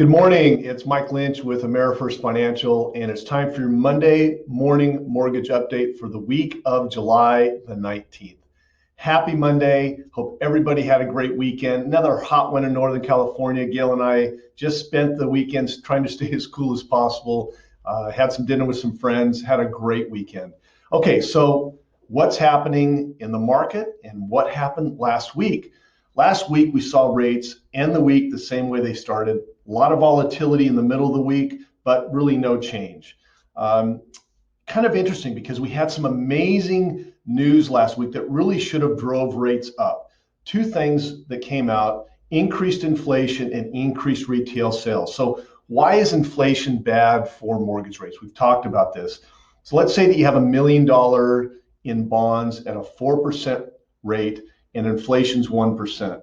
Good morning. It's Mike Lynch with AmeriFirst Financial, and it's time for your Monday morning mortgage update for the week of July the 19th. Happy Monday. Hope everybody had a great weekend. Another hot one in Northern California. Gayle and I just spent the weekends trying to stay as cool as possible. Had some dinner with some friends, had a great weekend. Okay, so what's happening in the market and what happened last week? Last week, we saw rates end the week the same way they started. A lot of volatility in the middle of the week, but really no change. Kind of interesting because we had some amazing news last week that really should have drove rates up. Two things that came out: increased inflation and increased retail sales. So why is inflation bad for mortgage rates? We've talked about this. So let's say that you have $1 million in bonds at a 4% rate and inflation's 1%.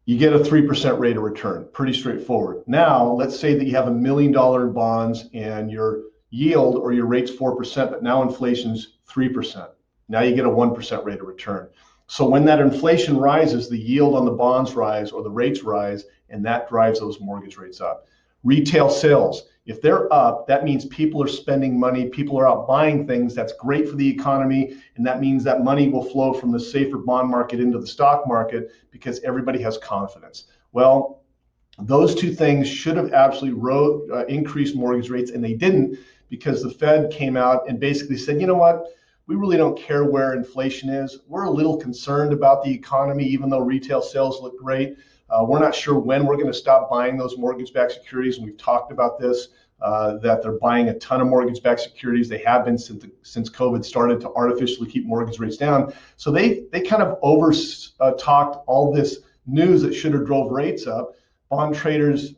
You get a 3% rate of return. Pretty straightforward. Now, let's say that you have $1 million in bonds and your yield or your rate's 4%, but now inflation's 3%. Now you get a 1% rate of return. So when that inflation rises, the yield on the bonds rise or the rates rise, and that drives those mortgage rates up. Retail sales, if they're up, that means people are spending money, people are out buying things. That's great for the economy, and that means that money will flow from the safer bond market into the stock market because everybody has confidence. Well, those two things should have absolutely increased mortgage rates, and they didn't, because the Fed came out and basically said, you know what, we really don't care where inflation is. We're a little concerned about the economy, even though retail sales look great. We're not sure when we're going to stop buying those mortgage-backed securities, and we've talked about this, that they're buying a ton of mortgage-backed securities. They have been since COVID started to artificially keep mortgage rates down. So they kind of talked all this news that should have drove rates up. Bond traders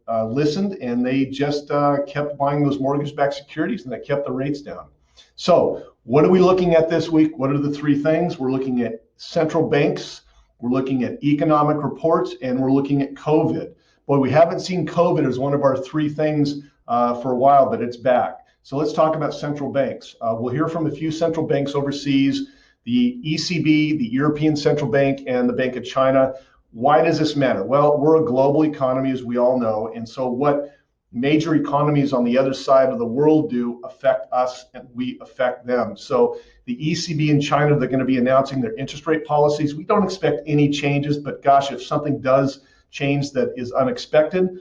listened, and they just kept buying those mortgage-backed securities, and that kept the rates down. So what are we looking at this week? What are the three things? We're looking at central banks, we're looking at economic reports, and we're looking at COVID. Boy, we haven't seen COVID as one of our three things for a while, but it's back. So let's talk about central banks. We'll hear from a few central banks overseas, the ECB, the European Central Bank, and the Bank of China. Why does this matter? Well, we're a global economy, as we all know, and so what major economies on the other side of the world do affect us, and we affect them. So the ECB in China, they're going to be announcing their interest rate policies. We don't expect any changes, but gosh, if something does change that is unexpected,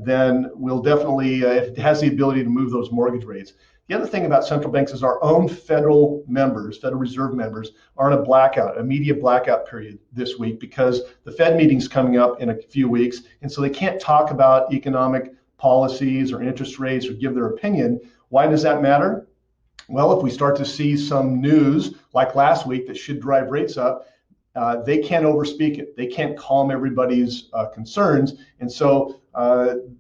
then we'll definitely, it has the ability to move those mortgage rates. The other thing about central banks is our own federal members, Federal Reserve members, are in a blackout, a media blackout period this week because the Fed meeting's coming up in a few weeks, and so they can't talk about economic policies or interest rates or give their opinion. Why does that matter? Well, if we start to see some news like last week that should drive rates up, they can't overspeak it. They can't calm everybody's concerns. And so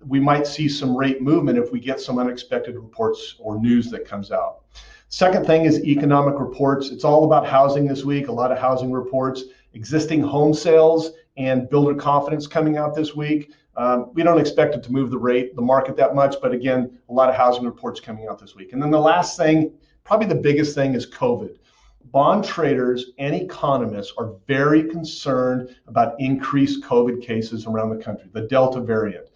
we might see some rate movement if we get some unexpected reports or news that comes out. Second thing is economic reports. It's all about housing this week, a lot of housing reports, existing home sales and builder confidence coming out this week. We don't expect it to move the market that much, but again, a lot of housing reports coming out this week. And then the last thing, probably the biggest thing, is COVID. Bond traders and economists are very concerned about increased COVID cases around the country, the Delta variant.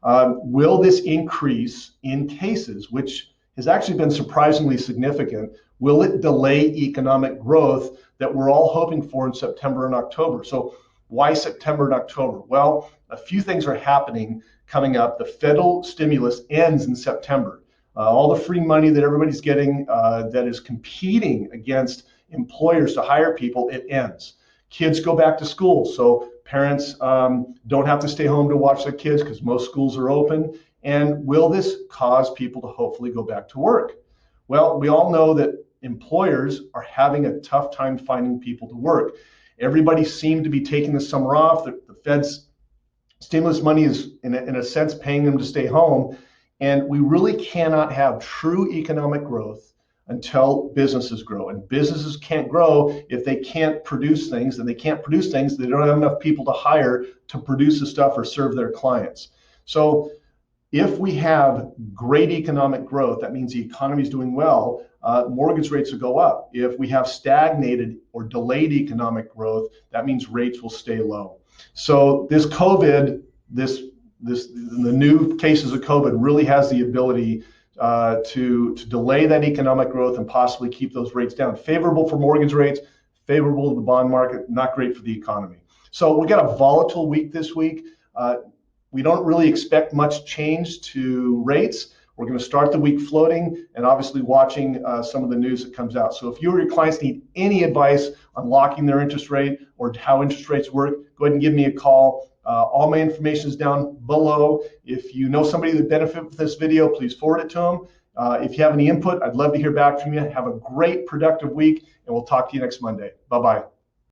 Will this increase in cases, which has actually been surprisingly significant? Will it delay economic growth that we're all hoping for in September and October? So why September and October? Well, a few things are happening coming up. The federal stimulus ends in September. All the free money that everybody's getting that is competing against employers to hire people, it ends. Kids go back to school, so parents don't have to stay home to watch their kids because most schools are open. And will this cause people to hopefully go back to work? Well, we all know that employers are having a tough time finding people to work. Everybody seemed to be taking the summer off. The Fed's stimulus money is, in a sense, paying them to stay home. And we really cannot have true economic growth until businesses grow. And businesses can't grow if they can't produce things, and they can't produce things, they don't have enough people to hire to produce the stuff or serve their clients. So if we have great economic growth, that means the economy is doing well, mortgage rates will go up. If we have stagnated or delayed economic growth, that means rates will stay low. So this COVID, this the new cases of COVID really has the ability to delay that economic growth and possibly keep those rates down. Favorable for mortgage rates, favorable to the bond market, not great for the economy. So we got a volatile week this week. We don't really expect much change to rates. We're going to start the week floating and obviously watching some of the news that comes out. So if you or your clients need any advice on locking their interest rate or how interest rates work, go ahead and give me a call. All my information is down below. If you know somebody that benefit from this video, please forward it to them. If you have any input, I'd love to hear back from you. Have a great, productive week, and we'll talk to you next Monday. Bye-bye.